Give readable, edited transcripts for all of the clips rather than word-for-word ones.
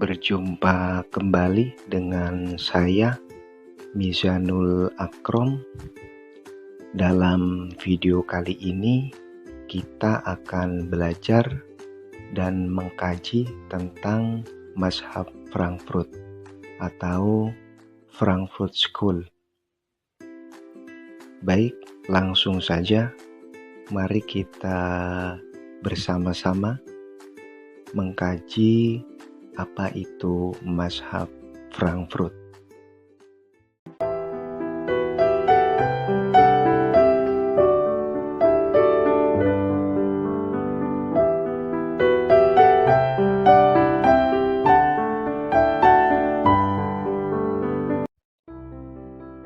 Berjumpa kembali dengan saya, Mizanul Akrom. Dalam video kali ini, kita akan belajar dan mengkaji tentang mazhab Frankfurt atau Frankfurt School. Baik, langsung saja mari kita bersama-sama mengkaji apa itu mazhab Frankfurt.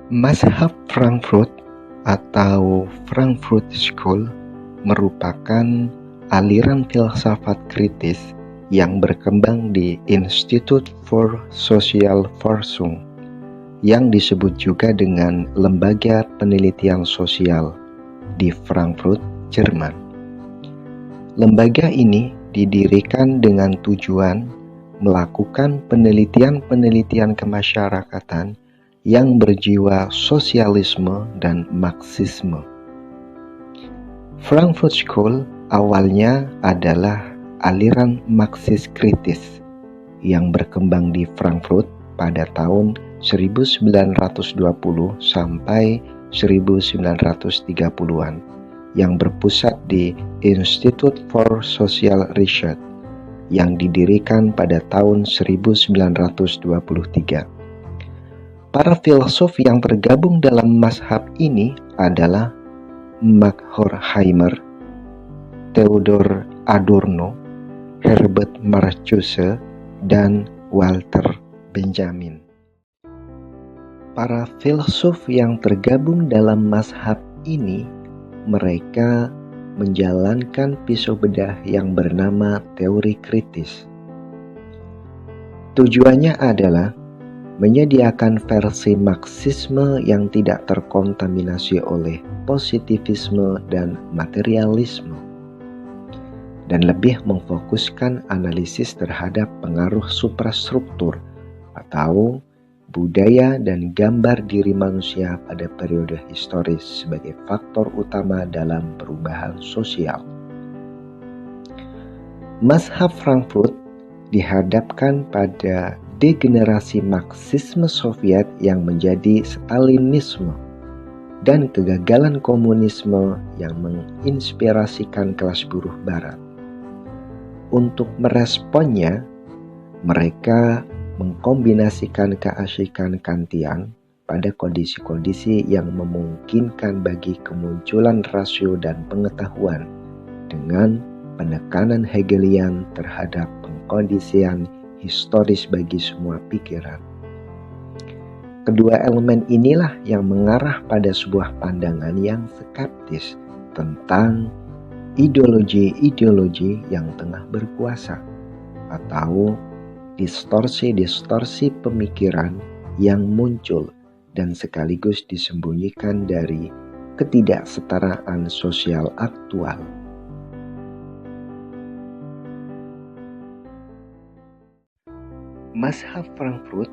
Mazhab Frankfurt atau Frankfurt School merupakan aliran filsafat kritis yang berkembang di Institut für Sozialforschung yang disebut juga dengan Lembaga Penelitian Sosial di Frankfurt, Jerman. Lembaga ini didirikan dengan tujuan melakukan penelitian-penelitian kemasyarakatan yang berjiwa sosialisme dan Marxisme. Frankfurt School awalnya adalah aliran Marxis kritis yang berkembang di Frankfurt pada tahun 1920 sampai 1930-an yang berpusat di Institut for Social Research yang didirikan pada tahun 1923. Para filsuf yang tergabung dalam mazhab ini adalah Max Horkheimer, Theodor Adorno, Herbert Marcuse, dan Walter Benjamin. Para filsuf yang tergabung dalam mazhab ini, mereka menjalankan pisau bedah yang bernama teori kritis. Tujuannya adalah menyediakan versi Marxisme yang tidak terkontaminasi oleh positivisme dan materialisme, dan lebih memfokuskan analisis terhadap pengaruh suprastruktur atau budaya dan gambar diri manusia pada periode historis sebagai faktor utama dalam perubahan sosial. Mazhab Frankfurt dihadapkan pada degenerasi Marxisme Soviet yang menjadi Stalinisme dan kegagalan komunisme yang menginspirasikan kelas buruh Barat. Untuk meresponnya, mereka mengkombinasikan keasikan Kantian pada kondisi-kondisi yang memungkinkan bagi kemunculan rasio dan pengetahuan dengan penekanan Hegelian terhadap pengkondisian historis bagi semua pikiran. Kedua elemen inilah yang mengarah pada sebuah pandangan yang skeptis tentang ideologi-ideologi yang tengah berkuasa atau distorsi-distorsi pemikiran yang muncul dan sekaligus disembunyikan dari ketidaksetaraan sosial aktual. Mazhab Frankfurt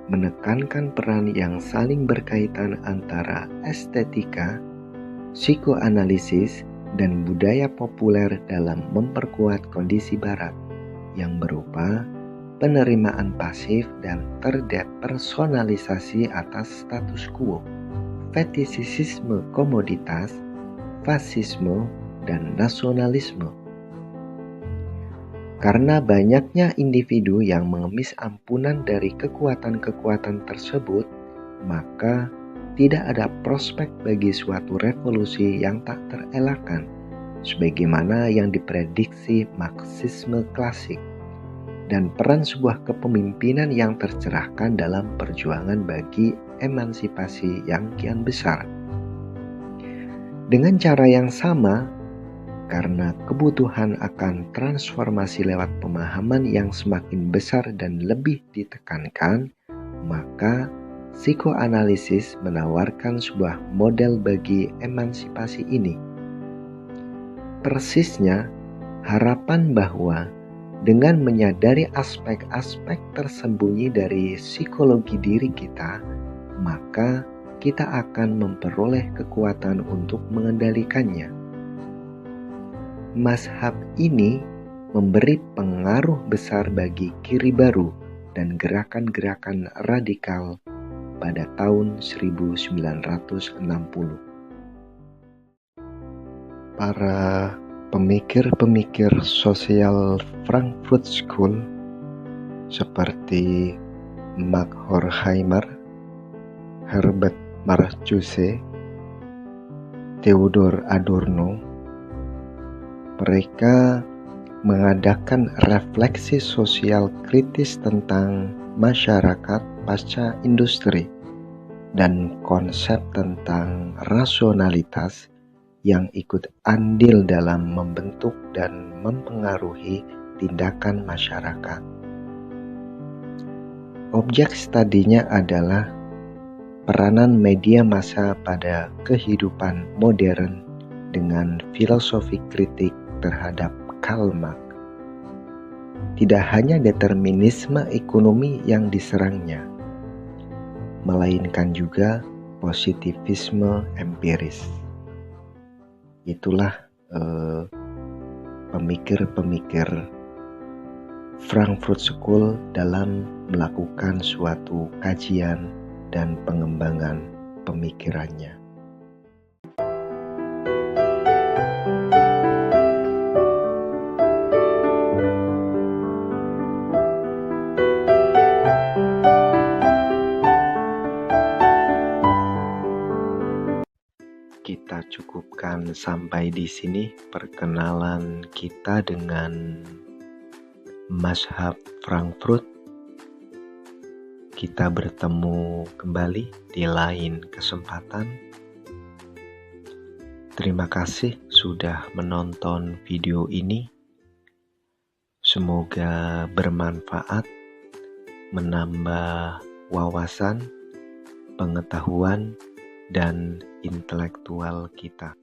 menekankan peran yang saling berkaitan antara estetika, psikoanalisis, dan budaya populer dalam memperkuat kondisi Barat yang berupa penerimaan pasif dan terdepersonalisasi atas status quo, fetishisme komoditas, fasisme, dan nasionalisme. Karena banyaknya individu yang mengemis ampunan dari kekuatan-kekuatan tersebut, maka tidak ada prospek bagi suatu revolusi yang tak terelakkan, sebagaimana yang diprediksi Marxisme klasik, dan peran sebuah kepemimpinan yang tercerahkan dalam perjuangan bagi emansipasi yang kian besar. Dengan cara yang sama, karena kebutuhan akan transformasi lewat pemahaman yang semakin besar dan lebih ditekankan, maka psikoanalisis menawarkan sebuah model bagi emansipasi ini. Persisnya, harapan bahwa Dengan menyadari aspek-aspek tersembunyi dari psikologi diri kita, maka kita akan memperoleh kekuatan untuk mengendalikannya. Mazhab ini memberi pengaruh besar bagi kiri baru dan gerakan-gerakan radikal pada tahun 1960. Para pemikir-pemikir sosial Frankfurt School seperti Mark Horkheimer, Herbert Marcuse, Theodor Adorno, mereka mengadakan refleksi sosial kritis tentang masyarakat pasca industri dan konsep tentang rasionalitas yang ikut andil dalam membentuk dan mempengaruhi tindakan masyarakat. Objek studinya adalah peranan media massa pada kehidupan modern dengan filosofi kritik terhadap Karl Marx. Tidak hanya determinisme ekonomi yang diserangnya, melainkan juga positivisme empiris. Itulah pemikir-pemikir Frankfurt School dalam melakukan suatu kajian dan pengembangan pemikirannya. Kita cukupkan sampai di sini perkenalan kita dengan Mazhab Frankfurt. Kita bertemu kembali di lain kesempatan. Terima kasih sudah menonton video ini. Semoga bermanfaat, menambah wawasan, pengetahuan, dan intelektual kita.